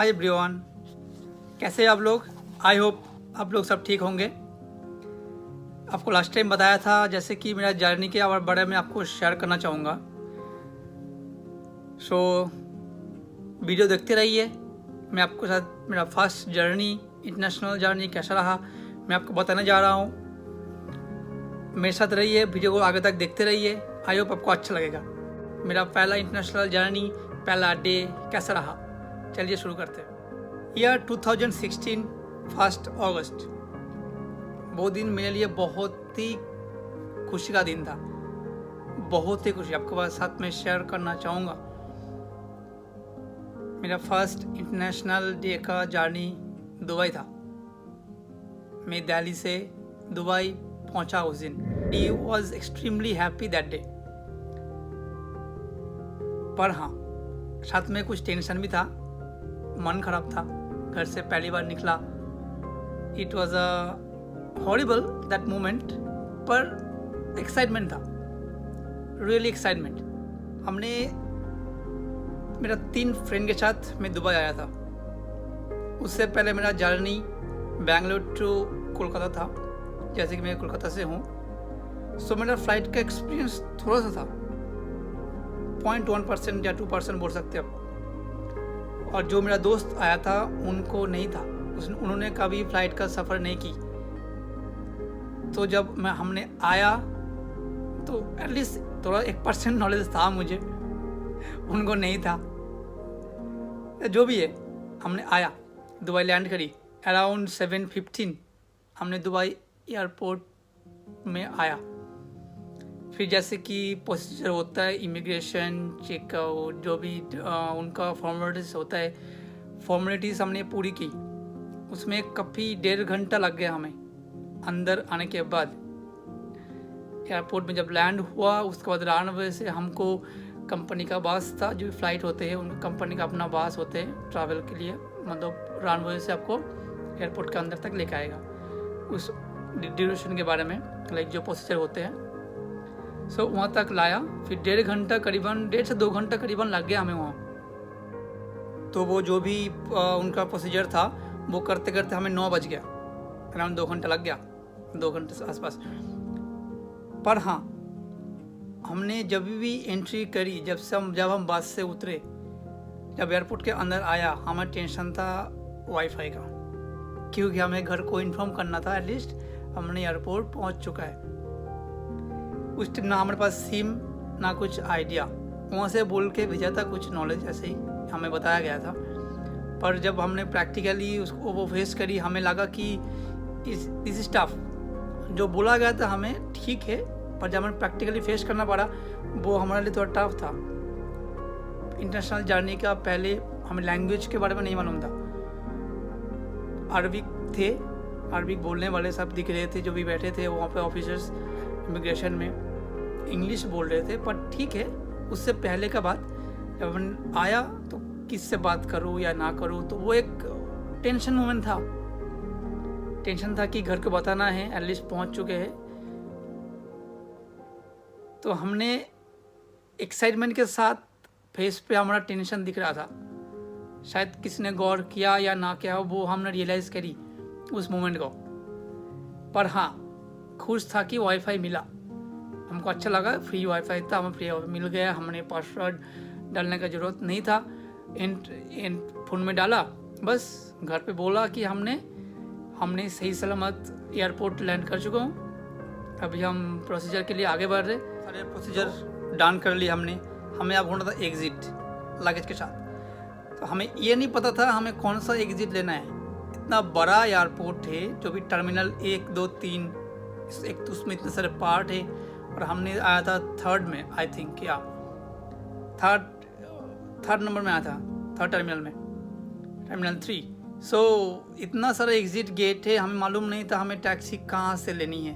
Hi everyone, कैसे हैं आप लोग। आई होप आप लोग सब ठीक होंगे। आपको लास्ट टाइम बताया था जैसे कि मेरा जर्नी के और बारे में आपको शेयर करना चाहूँगा। सो वीडियो देखते रहिए। मैं आपको साथ मेरा फर्स्ट जर्नी, इंटरनेशनल जर्नी कैसा रहा मैं आपको बताने जा रहा हूँ। मेरे साथ रहिए, वीडियो को आगे तक देखते रहिए। आई होप आपको अच्छा लगेगा। मेरा पहला इंटरनेशनल जर्नी, पहला डे कैसा रहा, चलिए शुरू करते हैं। ईयर 2016 1 अगस्त, वो दिन मेरे लिए बहुत ही खुशी का दिन था, बहुत ही खुशी आपके साथ में शेयर करना चाहूँगा। मेरा फर्स्ट इंटरनेशनल डे का जर्नी दुबई था। मैं दिल्ली से दुबई पहुंचा उस दिन। He was extremely happy that day। पर हाँ, साथ में कुछ टेंशन भी था, मन खराब था। घर से पहली बार निकला। It was a horrible that moment, पर एक्साइटमेंट था, रियली एक्साइटमेंट। हमने मेरा 3 फ्रेंड के साथ मैं दुबई आया था। उससे पहले मेरा जर्नी बेंगलोर टू कोलकाता था, जैसे कि मैं कोलकाता से हूँ। सो मेरा फ्लाइट का एक्सपीरियंस थोड़ा सा था, 0.1% या 2% बोल सकते हैं आप। और जो मेरा दोस्त आया था उनको नहीं था, उन्होंने कभी फ्लाइट का सफ़र नहीं की। तो जब हमने आया तो एटलीस्ट थोड़ा 1% नॉलेज था मुझे, उनको नहीं था। जो भी है, हमने आया, दुबई लैंड करी। अराउंड 7:15 हमने दुबई एयरपोर्ट में आया। फिर जैसे कि प्रोसीजर होता है, इमिग्रेशन चेकआउट, जो भी उनका फॉर्मेलिटीज़ होता है, फॉर्मेलिटीज़ हमने पूरी की। उसमें काफ़ी 1.5 घंटा लग गया हमें अंदर आने के बाद। एयरपोर्ट में जब लैंड हुआ उसके बाद रनवे से हमको कंपनी का बस था, जो फ्लाइट होते हैं उन कंपनी का अपना बस होते हैं ट्रैवल के लिए, मतलब रनवे से आपको एयरपोर्ट के अंदर तक लेके आएगा। उस ड्यूरेशन के बारे में लाइक जो प्रोसीजर होते हैं, सो वहाँ तक लाया। फिर 1.5 घंटा करीबन, 1.5 से 2 घंटा करीबन लग गया हमें वहाँ। तो वो जो भी उनका प्रोसीजर था वो करते करते हमें 9 बज गया। अराउंड 2 घंटा लग गया, 2 घंटे से आसपास। पर हाँ, हमने जब भी एंट्री करी, जब हम बस से उतरे, जब एयरपोर्ट के अंदर आया, हमें टेंशन था वाईफाई का, क्योंकि हमें घर को इन्फॉर्म करना था एटलीस्ट हमने एयरपोर्ट पहुंच चुका है। उस टाइम ना हमारे पास सिम ना कुछ आइडिया, वहाँ से बोल के भेजा था कुछ नॉलेज, ऐसे ही हमें बताया गया था। पर जब हमने प्रैक्टिकली उसको वो फेस करी, हमें लगा कि दिस स्टफ जो बोला गया था हमें ठीक है, पर जब हमें प्रैक्टिकली फेस करना पड़ा वो हमारे लिए थोड़ा टफ था। इंटरनेशनल जर्नी का पहले हमें लैंग्वेज के बारे में नहीं मालूम था। अरबिक थे, अरबिक बोलने वाले सब दिख रहे थे जो भी बैठे थे वहाँ पे ऑफिसर्स इमिग्रेशन में, इंग्लिश बोल रहे थे। पर ठीक है, उससे पहले का बात, जब हम आया तो किससे बात करूँ या ना करूँ, तो वो एक टेंशन मोमेंट था। टेंशन था कि घर को बताना है, एटलीस्ट पहुँच चुके हैं। तो हमने एक्साइटमेंट के साथ फेस पे हमारा टेंशन दिख रहा था। शायद किसी ने गौर किया या ना किया, वो हमने रियलाइज़ करी उस मोमेंट को। पर हाँ, खुश था कि वाईफाई मिला, हमको अच्छा लगा। फ्री वाईफाई था, हमें फ्री वाईफाई मिल गया। हमने पासवर्ड डालने का ज़रूरत नहीं था, फ़ोन में डाला, बस घर पे बोला कि हमने सही सलामत एयरपोर्ट लैंड कर चुका हूँ। अभी हम प्रोसीजर के लिए आगे बढ़ रहे। सारे प्रोसीजर डन कर लिए हमने। हमें अब होना था एग्ज़िट लगेज के साथ। तो हमें ये नहीं पता था हमें कौन सा एग्ज़िट लेना है। इतना बड़ा एयरपोर्ट है, जो भी टर्मिनल 1, 2, 3, एक तो उसमें इतने सारे पार्ट है। और हमने आया था 3rd में, आई थिंक, या 3rd नंबर में आया था, 3rd टर्मिनल में, टर्मिनल 3। सो इतना सारा एग्ज़िट गेट है, हमें मालूम नहीं था हमें टैक्सी कहाँ से लेनी है।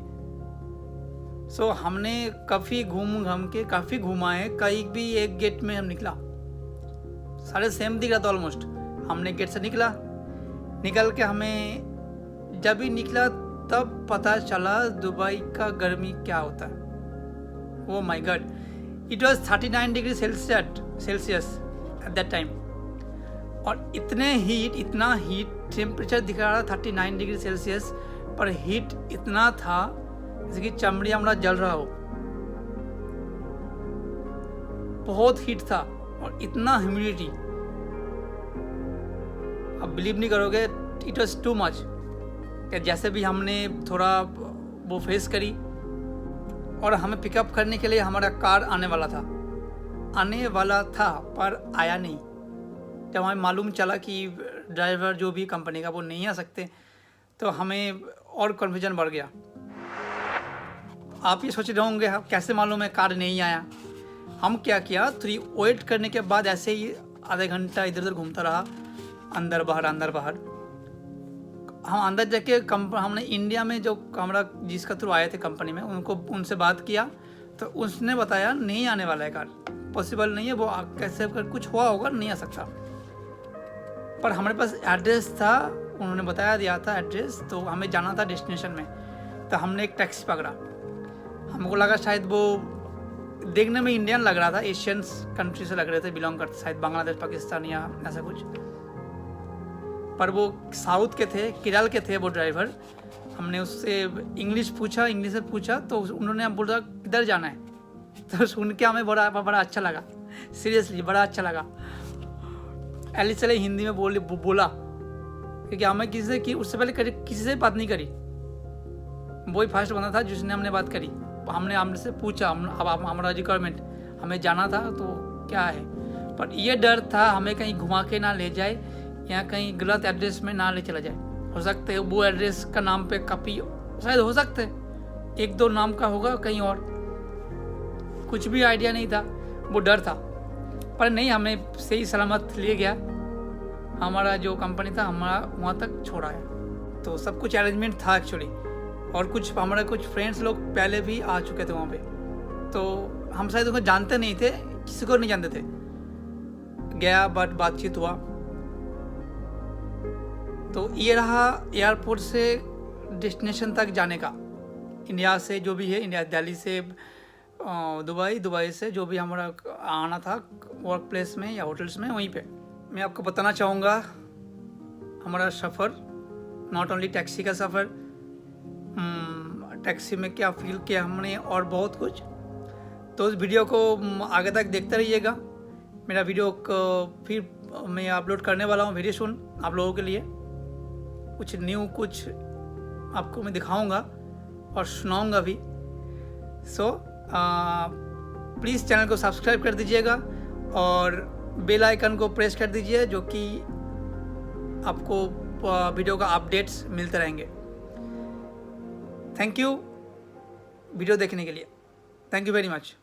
सो हमने काफ़ी घूम के काफ़ी घुमाए, कहीं भी एक गेट में हम निकला, सारे सेम दिख रहा था ऑलमोस्ट। हमने गेट से निकल के हमें जब भी निकला तब पता चला दुबई का गर्मी क्या होता है। Oh my God, it was 39 degrees Celsius at that time। और इतना हीट टेम्परेचर दिखा रहा था 39 डिग्री सेल्सियस, पर हीट इतना था जैसे कि चमड़ी हमारा जल रहा हो। बहुत हीट था और इतना ह्यूमिडिटी, अब बिलीव नहीं करोगे, इट वॉज टू मच। जैसे भी हमने थोड़ा वो फेस करी और हमें पिकअप करने के लिए हमारा कार आने वाला था पर आया नहीं। जब हमें मालूम चला कि ड्राइवर जो भी कंपनी का वो नहीं आ सकते, तो हमें और कन्फ्यूजन बढ़ गया। आप ये सोच रहे होंगे कैसे मालूम है कार नहीं आया। हम क्या किया, थोड़ी वेट करने के बाद ऐसे ही आधे घंटा इधर उधर घूमता रहा, अंदर बाहर। हम अंदर जाके हमने इंडिया में जो हमारा जिसका थ्रू आए थे कंपनी में, उनसे बात किया तो उसने बताया नहीं आने वाला है कार, पॉसिबल नहीं है, वो कैसे कुछ हुआ होगा, नहीं आ सकता। पर हमारे पास एड्रेस था, उन्होंने बताया दिया था एड्रेस, तो हमें जाना था डेस्टिनेशन में। तो हमने एक टैक्सी पकड़ा। हमको लगा शायद वो देखने में इंडियन लग रहा था, एशियन कंट्री से लग रहे थे, बिलोंग करते, शायद बांग्लादेश पाकिस्तान या ऐसा कुछ, पर वो साउथ के थे, केरल के थे वो ड्राइवर। हमने उससे इंग्लिश से पूछा तो उन्होंने बोला किधर जाना है। तो सुन के हमें बड़ा अच्छा लगा, सीरियसली बड़ा अच्छा लगा। एटलीस्ट चले हिंदी में बोला, क्योंकि हमें उससे पहले किसी से बात नहीं करी, वही फर्स्ट बंदा था जिसने हमने बात करी। हमने से पूछा, अब हमारा रिक्वायरमेंट, हमें जाना था तो क्या है, पर ये डर था हमें कहीं घुमा के ना ले जाए या कहीं गलत एड्रेस में ना ले चला जाए। हो सकते है वो एड्रेस का नाम पे कॉपी शायद हो सकते, 1-2 नाम का होगा कहीं और, कुछ भी आइडिया नहीं था, वो डर था। पर नहीं, हमें सही सलामत ले गया, हमारा जो कंपनी था हमारा वहाँ तक छोड़ाया। तो सब कुछ अरेंजमेंट था एक्चुअली, और हमारे कुछ फ्रेंड्स लोग पहले भी आ चुके थे वहाँ पे, तो हम शायद उनको जानते नहीं थे, किसी को नहीं जानते थे। गया बट बातचीत हुआ। तो ये रहा एयरपोर्ट से डेस्टिनेशन तक जाने का, इंडिया से जो भी है, इंडिया दिल्ली से दुबई से जो भी हमारा आना था वर्क प्लेस में या होटल्स में, वहीं पे मैं आपको बताना चाहूँगा हमारा सफ़र, नॉट ओनली टैक्सी का सफ़र, टैक्सी में क्या फील किया हमने और बहुत कुछ। तो उस वीडियो को आगे तक देखते रहिएगा। मेरा वीडियो फिर मैं अपलोड करने वाला हूँ वेरी सुन आप लोगों के लिए। कुछ न्यू कुछ आपको मैं दिखाऊंगा और सुनाऊंगा भी। सो प्लीज़ चैनल को सब्सक्राइब कर दीजिएगा और बेल आइकन को प्रेस कर दीजिए, जो कि आपको वीडियो का अपडेट्स मिलते रहेंगे। थैंक यू वीडियो देखने के लिए, थैंक यू वेरी मच।